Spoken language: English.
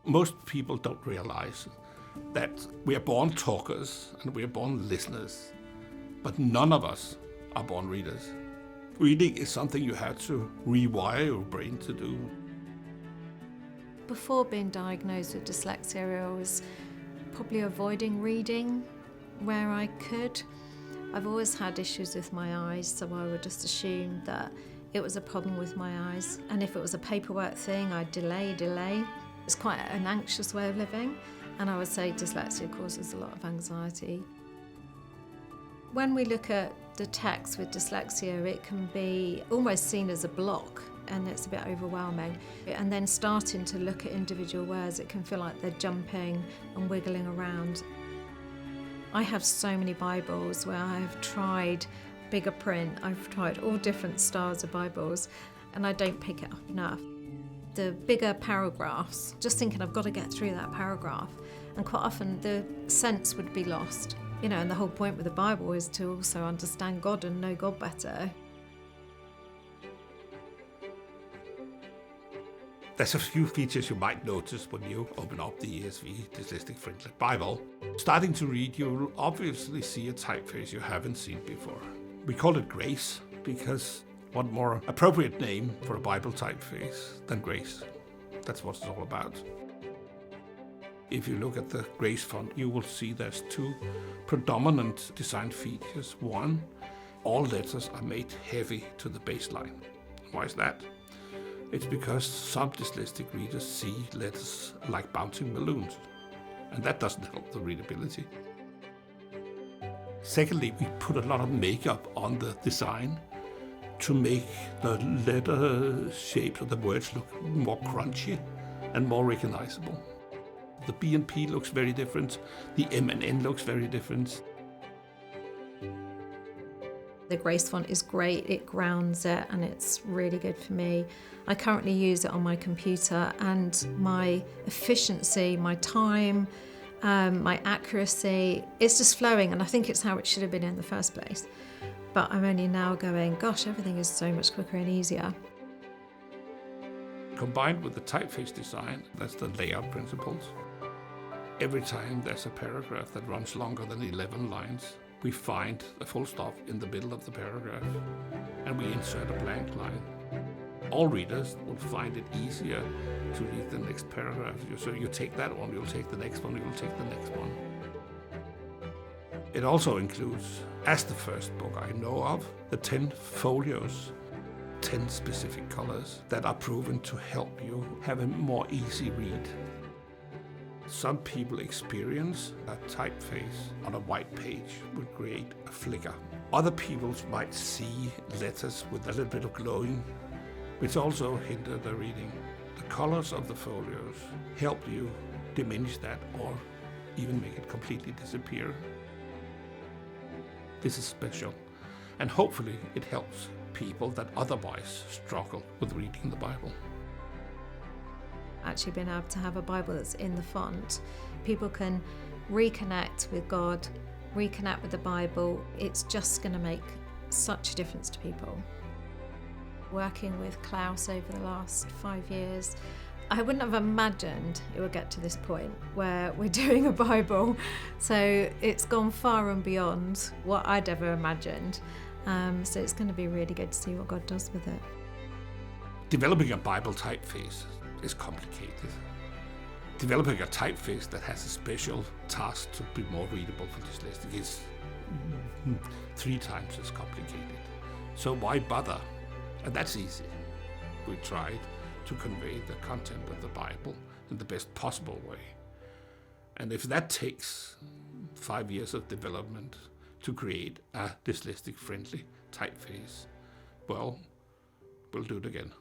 Most people don't realize that we are born talkers and we are born listeners, but none of us are born readers. Reading is something you have to rewire your brain to do. Before being diagnosed with dyslexia, I was probably avoiding reading where I could. I've always had issues with my eyes, so I would just assume that it was a problem with my eyes. And if it was a paperwork thing, I'd delay. It's quite an anxious way of living, and I would say dyslexia causes a lot of anxiety. When we look at the text with dyslexia, it can be almost seen as a block, and it's a bit overwhelming. And then starting to look at individual words, it can feel like they're jumping and wiggling around. I have so many Bibles where I've tried bigger print, I've tried all different styles of Bibles, and I don't pick it up enough. The bigger paragraphs, just thinking I've got to get through that paragraph, and quite often the sense would be lost. And the whole point with the Bible is to also understand God and know God better. There's a few features you might notice when you open up the ESV Dyslexia-Friendly Bible. Starting to read, you'll obviously see a typeface you haven't seen before. We call it Grace because what more appropriate name for a Bible typeface than Grace? That's what it's all about. If you look at the Grace font, you will see there's two predominant design features. One, all letters are made heavy to the baseline. Why is that? It's because some dyslexic readers see letters like bouncing balloons, and that doesn't help the readability. Secondly, we put a lot of makeup on the design to make the letter shapes of the words look more crunchy and more recognizable. The B and P looks very different, the M and N looks very different. The Grace font is great, it grounds it, and it's really good for me. I currently use it on my computer, and my efficiency, my time, my accuracy, it's just flowing, and I think it's how it should have been in the first place. But I'm only now going, gosh, everything is so much quicker and easier. Combined with the typeface design, that's the layout principles. Every time there's a paragraph that runs longer than 11 lines, we find a full stop in the middle of the paragraph, and we insert a blank line. All readers will find it easier to read the next paragraph. So you take that one, you'll take the next one, you'll take the next one. It also includes, as the first book I know of, the 10 folios, 10 specific colors that are proven to help you have a more easy read. Some people experience a typeface on a white page would create a flicker. Other people might see letters with a little bit of glowing, which also hinder the reading. The colors of the folios help you diminish that or even make it completely disappear. This is special, and hopefully it helps people that otherwise struggle with reading the Bible. Actually being able to have a Bible that's in the font, people can reconnect with God, reconnect with the Bible. It's just going to make such a difference to people. Working with Klaus over the last 5 years, I wouldn't have imagined it would get to this point where we're doing a Bible. So it's gone far and beyond what I'd ever imagined. So it's going to be really good to see what God does with it. Developing a Bible typeface is complicated. Developing a typeface that has a special task to be more readable for dyslexic is 3 times as complicated. So why bother? And that's easy. We tried to convey the content of the Bible in the best possible way. And if that takes 5 years of development to create a dyslexic-friendly typeface, well, we'll do it again.